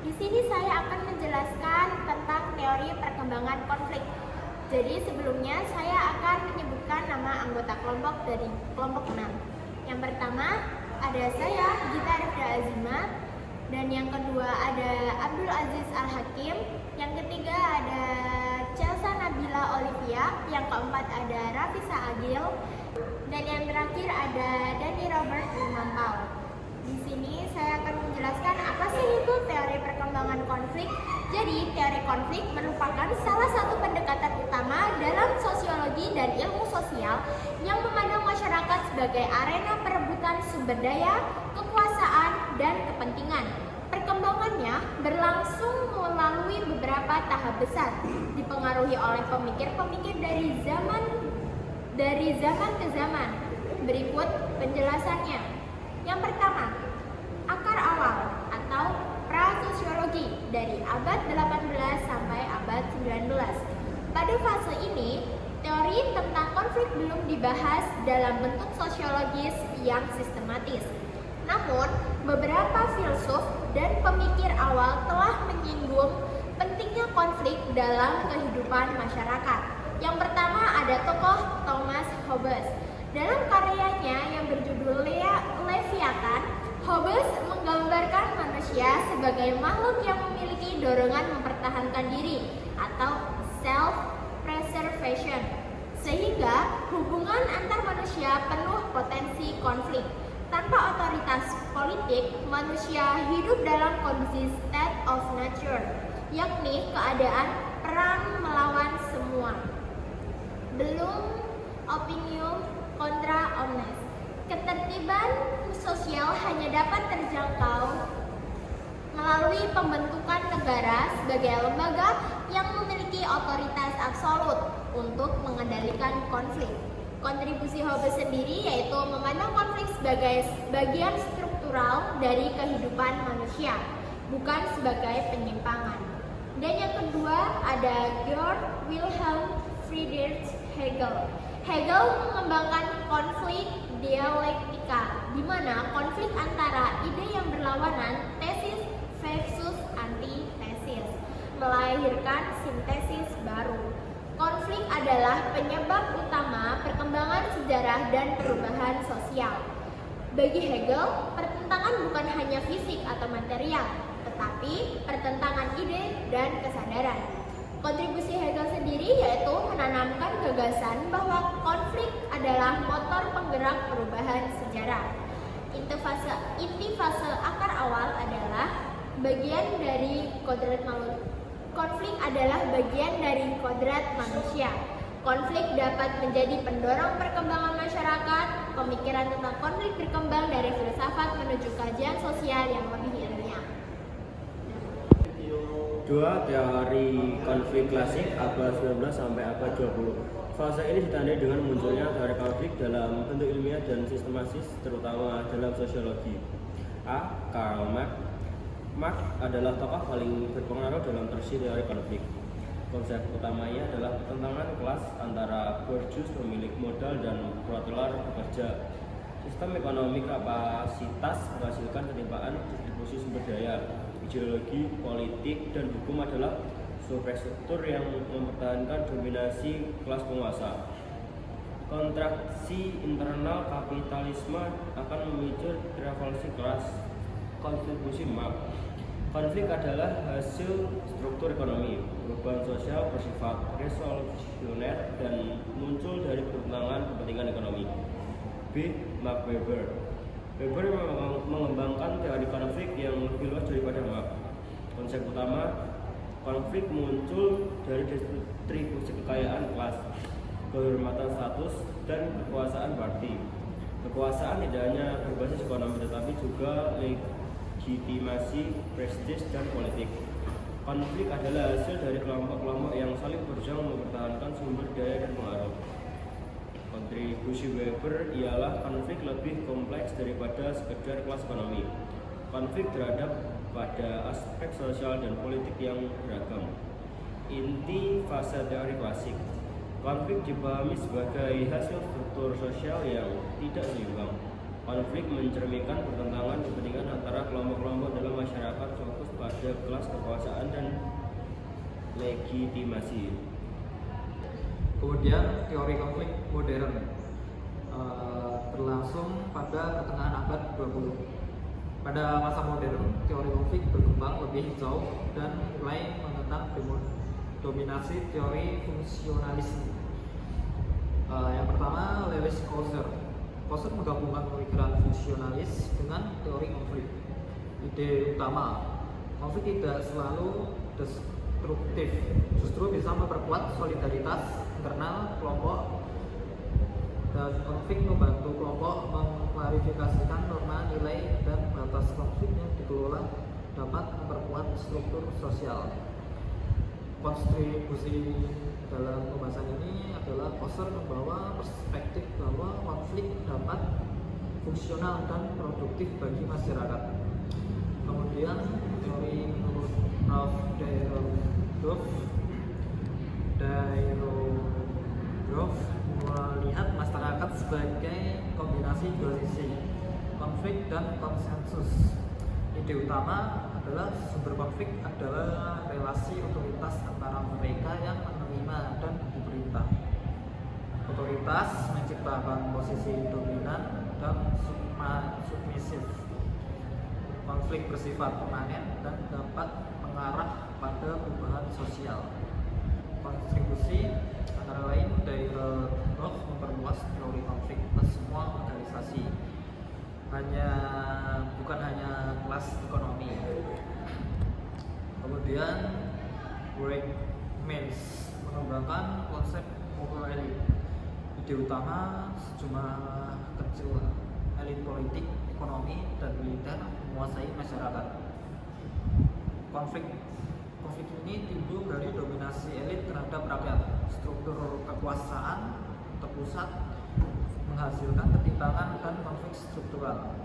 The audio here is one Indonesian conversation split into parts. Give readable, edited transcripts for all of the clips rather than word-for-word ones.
Di sini saya akan menjelaskan tentang teori perkembangan konflik. Jadi sebelumnya saya akan menyebutkan nama anggota kelompok dari kelompok 6. Yang pertama ada saya, Gita Rifda Azima, dan yang kedua ada Abdul Aziz Al-Hakim, yang ketiga ada Chelsea Nabila Olivia, yang keempat ada Rafisa Agil, dan yang terakhir ada Dani Robert Limampau. Di sini saya akan menjelaskan apa sih itu teori perkembangan konflik. Jadi, teori konflik merupakan salah satu pendekatan utama dalam sosiologi dan ilmu sosial yang memandang masyarakat sebagai arena perebutan sumber daya, kekuasaan, dan kepentingan. Perkembangannya berlangsung melalui beberapa tahap besar, dipengaruhi oleh pemikir-pemikir dari zaman ke zaman. Berikut penjelasannya. Yang pertama, akar awal atau prasosiologi dari abad 18 sampai abad 19. Pada fase ini, teori tentang konflik belum dibahas dalam bentuk sosiologis yang sistematis. Namun, beberapa filsuf dan pemikir awal telah menyinggung pentingnya konflik dalam kehidupan masyarakat. Yang pertama ada tokoh Thomas Hobbes. Dalam karyanya yang berjudul Leviathan, Hobbes menggambarkan manusia sebagai makhluk yang memiliki dorongan mempertahankan diri atau self-preservation, sehingga hubungan antar manusia penuh potensi konflik. Tanpa otoritas politik, manusia hidup dalam kondisi state of nature, yakni keadaan perang melawan semua. Belum opinium kontra omnes. Ketertiban sosial hanya dapat terjangkau melalui pembentukan negara sebagai lembaga yang memiliki otoritas absolut untuk mengendalikan konflik. Kontribusi Hobbes sendiri yaitu memandang konflik sebagai bagian struktural dari kehidupan manusia, bukan sebagai penyimpangan. Dan yang kedua ada Georg Wilhelm Friedrich Hegel. Hegel mengembangkan konflik dialektika, di mana konflik antara ide yang berlawanan, tesis versus antitesis, melahirkan sintesis baru. Konflik adalah penyebab utama perkembangan sejarah dan perubahan sosial. Bagi Hegel, pertentangan bukan hanya fisik atau material, tetapi pertentangan ide dan kesadaran. Kontribusi Hegel sendiri yaitu menanamkan gagasan bahwa konflik adalah motor penggerak perubahan sejarah. Inti fase akar awal adalah bagian dari kodrat manusia. Konflik adalah bagian dari kodrat manusia. Konflik dapat menjadi pendorong perkembangan masyarakat. Pemikiran tentang konflik berkembang dari filsafat menuju kajian sosial yang lebih ilmiah. 2. Teori konflik klasik abad 19 sampai abad 20. Fase ini ditandai dengan munculnya teori konflik dalam bentuk ilmiah dan sistematis, terutama dalam sosiologi. A. Karl Marx. Marx adalah tokoh paling berpengaruh dalam teori konflik. Konsep utamanya adalah pertentangan kelas antara borjuis pemilik modal dan proletar pekerja. Sistem ekonomi kapasitas menghasilkan ketimpaan distribusi sumber daya. Ideologi, politik, dan hukum adalah substruktur yang mempertahankan dominasi kelas penguasa. Kontraksi internal kapitalisme akan memicu revolusi kelas. Kontribusi Marx. Konflik adalah hasil struktur ekonomi. Perubahan sosial bersifat revolusioner dan muncul dari pertentangan kepentingan ekonomi. B. Max Weber. Weber mengembangkan teori konflik yang lebih luas daripada Marx. Konsep utama konflik muncul dari distribusi kekayaan kelas, kehormatan status, dan kekuasaan parti. Kekuasaan tidak hanya berbasis ekonomi tetapi juga legitimasi, prestis, dan politik. Konflik adalah hasil dari kelompok-kelompok yang saling berjuang mempertahankan sumber daya dan pengaruh. Kontribusi Weber ialah konflik lebih kompleks daripada sekedar kelas ekonomi. Konflik terhadap pada aspek sosial dan politik yang beragam. Inti fase teori klasik. Konflik dipahami sebagai hasil struktur sosial yang tidak seimbang. Konflik mencerminkan pertentangan kepentingan antara kelompok-kelompok dalam masyarakat fokus pada kelas kekuasaan dan legitimasi. Kemudian teori konflik modern berlangsung pada pertengahan abad 20. Pada masa modern, teori konflik berkembang lebih jauh dan mulai menentang dominasi teori fungsionalisme. Yang pertama, Lewis Coser. Coser menggabungkan pemikiran fungsionalis dengan teori konflik. Ide utama, konflik tidak selalu destruktif, justru bisa memperkuat solidaritas internal kelompok, dan konflik membantu kelompok mengklarifikasikan norma nilai dan batas konflik yang dikelola dapat memperkuat struktur sosial. Kontribusi dalam pembahasan ini adalah Coser membawa perspektif bahwa konflik dapat fungsional dan produktif bagi masyarakat. Kemudian teori menurut Ralph Dahrendorf melihat masyarakat sebagai kombinasi dua sisi, konflik dan konsensus. Ide utama adalah sumber konflik adalah relasi otoritas antara mereka yang menerima dan diperintah. Otoritas menciptakan posisi dominan dan submisif. Konflik bersifat permanen dan dapat mengarah pada perubahan sosial. Kontribusi antara lain dari Dahrendorf memperluas teori konflik ke semua organisasi, bukan hanya kelas ekonomi. Kemudian Bregmans mengembangkan konsep moral elit. Ide utama, sejumlah kecil elit politik, ekonomi, dan militer menguasai masyarakat. Konflik ini timbul dari dominasi elit terhadap rakyat. Struktur kekuasaan terpusat menghasilkan ketimpangan dan konflik struktural.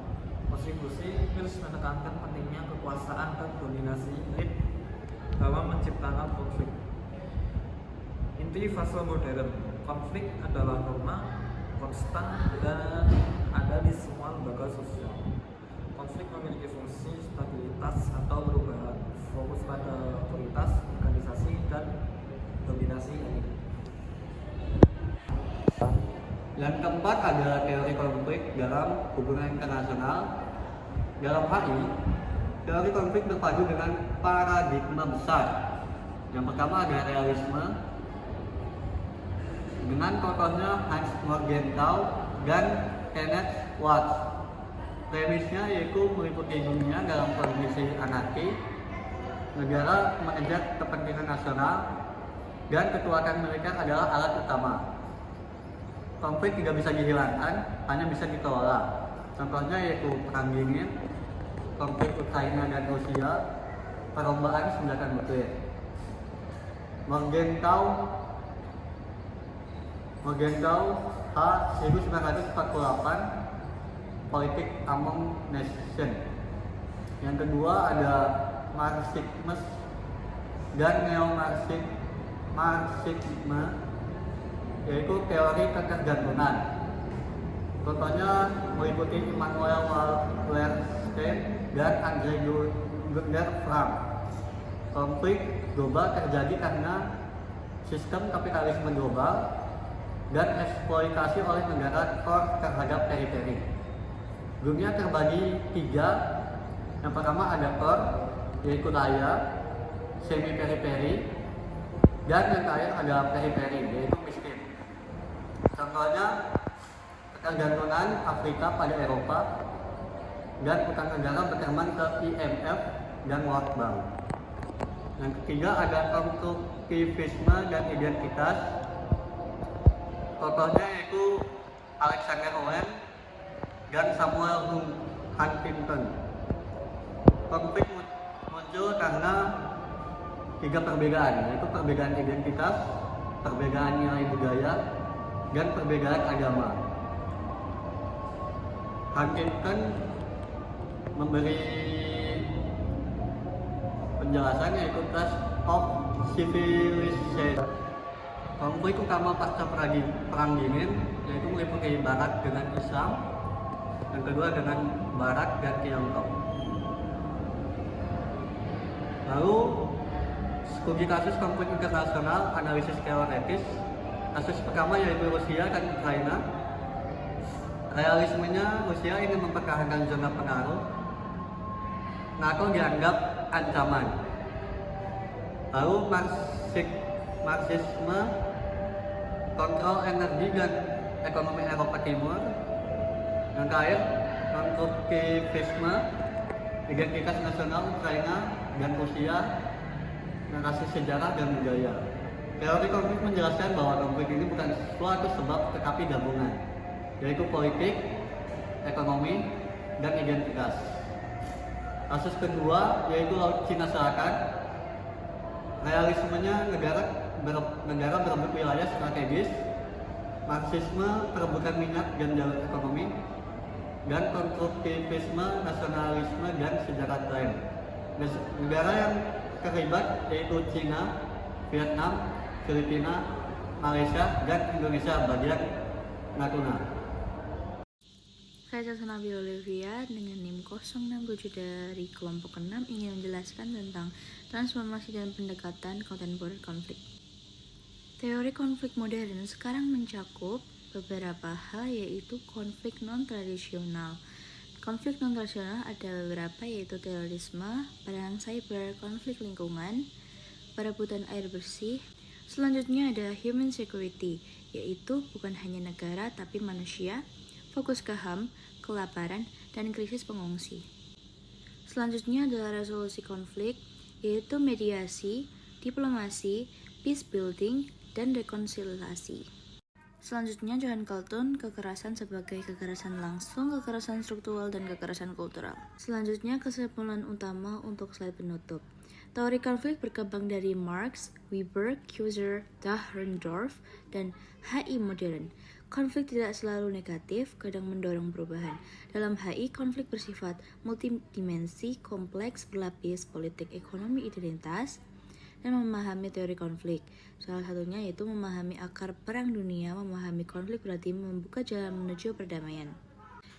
Kontribusi Mills menekankan pentingnya kekuasaan dan dominasi elit dalam menciptakan konflik. Inti fase modern, konflik adalah norma konstan dan ada di semua lembaga sosial. Konflik memiliki fungsi stabilitas atau perubahan, fokus pada otoritas, organisasi, dan dominasi elit. Yang keempat adalah teori konflik dalam hubungan internasional. Dalam hal ini, teori konflik berpadu dengan paradigma besar. Yang pertama adalah realisme, dengan tokohnya Hans Morgenthau dan Kenneth Waltz. Premisnya yaitu meliputi dunia dalam kondisi anarki, negara mengejar kepentingan nasional, dan kekuatan militer adalah alat utama. Konflik tidak bisa dihilangkan, hanya bisa dikelola. Contohnya yaitu Perang Dingin, konflik Ukraina dan Rusia, perlombaan senjata nuklir. Morgenthau H. 1948, Politik Among Nations. Yang kedua ada Marxisme dan Neo-Marxisme, yaitu teori ketergantungan. Contohnya meliputi Immanuel Wallerstein dan Andre Gunder Frank. Konflik global terjadi karena sistem kapitalisme global dan eksploitasi oleh negara core terhadap periferi. Dunia terbagi tiga. Yang pertama ada core, yaitu raya, semi periferi, dan yang terakhir ada periferi, yaitu miskin. Contohnya ketergantungan Afrika pada Eropa dan utang negara berteman ke IMF dan World Bank. Yang ketiga ada konstruktivisme dan identitas. Contohnya yaitu Alexander Owen dan Samuel Huntington. Konflik muncul karena tiga perbedaan, yaitu perbedaan identitas, perbedaan nilai budaya, dan perbedaan agama. Huntington memberi penjelasan yaitu Clash of Civilization. Konflik utama pasca Perang Dingin yaitu meliputi Barat dengan Islam yang kedua dengan Barat dan Tiongkok. Lalu studi kasus konflik internasional, analisis teoretis. Kasus pertama yaitu Rusia dan Ukraina. Realismenya, Rusia ingin mempertahankan zona pengaruh. NATO dianggap ancaman. Lalu Marxisme, kontrol energi dan ekonomi Eropa Timur. Yang terakhir, konstruktivisme, identitas nasional Ukraina dan Rusia, narasi sejarah dan budaya. Teori konflik menjelaskan bahwa konflik ini bukan suatu sebab tetapi gabungan, yaitu politik, ekonomi, dan identitas. Kasus kedua yaitu Laut Cina Selatan. Realismenya negara berebut wilayah strategis, Marxisme perebutan minyak dan jalur ekonomi, dan konstruktivisme, nasionalisme, dan sejarah tren. Negara yang terlibat yaitu Cina, Vietnam, Filipina, Malaysia, dan Indonesia bagian Natuna. Saya Sasanabi Olivia dengan NIM 067 dari kelompok 6 ingin menjelaskan tentang transformasi dan pendekatan kontemporer konflik. Teori konflik modern sekarang mencakup beberapa hal, yaitu konflik non-tradisional. Konflik non-tradisional ada beberapa, yaitu terorisme, perang cyber, konflik lingkungan, perebutan air bersih. Selanjutnya ada human security, yaitu bukan hanya negara tapi manusia, fokus ke HAM, kelaparan, dan krisis pengungsi. Selanjutnya adalah resolusi konflik, yaitu mediasi, diplomasi, peace building, dan rekonsiliasi. Selanjutnya John Colton, kekerasan sebagai kekerasan langsung, kekerasan struktural, dan kekerasan kultural. Selanjutnya kesimpulan utama untuk slide penutup. Teori konflik berkembang dari Marx, Weber, Husserl, Dahrendorf, dan HI modern. Konflik tidak selalu negatif, kadang mendorong perubahan. Dalam HI, konflik bersifat multidimensi, kompleks, berlapis, politik, ekonomi, identitas, dan memahami teori konflik. Salah satunya yaitu memahami akar perang dunia. Memahami konflik berarti membuka jalan menuju perdamaian.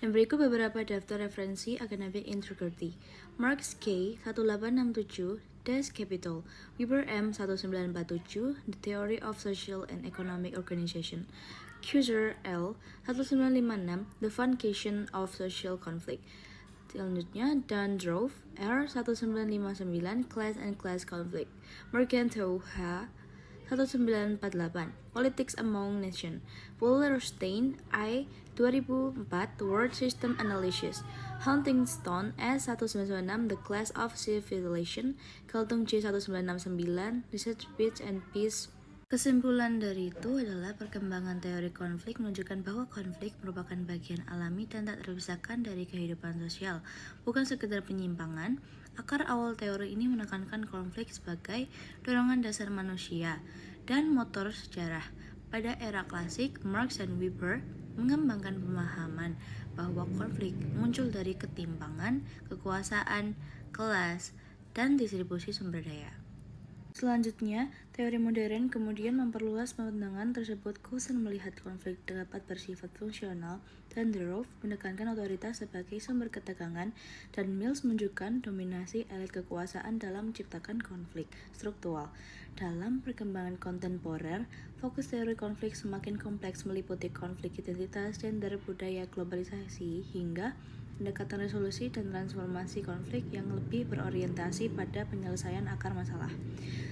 Dan berikut beberapa daftar referensi akademik integrity. Marx K. 1867, Das Kapital. Weber M. 1947, The Theory of Social and Economic Organization. Husserl L. 1956, The Foundation of Social Conflict. Selanjutnya, Dahrendorf R. 1959, Class and Class Conflict. Mercantow H. 1948, Politics Among Nations. Wallerstein I. 2004, World System Analysis. Huntington S. 1996, The Class of Civilization. Galtung J. 1969, Research Peace and Peace. Kesimpulan dari itu adalah perkembangan teori konflik menunjukkan bahwa konflik merupakan bagian alami dan tak terpisahkan dari kehidupan sosial, bukan sekedar penyimpangan. Akar awal teori ini menekankan konflik sebagai dorongan dasar manusia dan motor sejarah. Pada era klasik, Marx dan Weber mengembangkan pemahaman bahwa konflik muncul dari ketimpangan, kekuasaan, kelas, dan distribusi sumber daya. Selanjutnya, teori modern kemudian memperluas pandangan tersebut. Coulson melihat konflik dapat bersifat fungsional, dan Dahrendorf menekankan otoritas sebagai sumber ketegangan, dan Mills menunjukkan dominasi elit kekuasaan dalam menciptakan konflik struktural. Dalam perkembangan kontemporer, fokus teori konflik semakin kompleks, meliputi konflik identitas, gender, budaya, globalisasi, hingga pendekatan resolusi dan transformasi konflik yang lebih berorientasi pada penyelesaian akar masalah.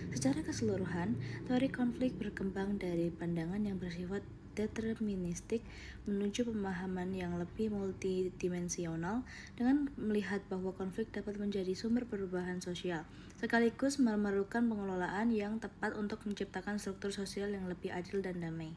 Secara keseluruhan, teori konflik berkembang dari pandangan yang bersifat deterministik menuju pemahaman yang lebih multidimensional dengan melihat bahwa konflik dapat menjadi sumber perubahan sosial, sekaligus memerlukan pengelolaan yang tepat untuk menciptakan struktur sosial yang lebih adil dan damai.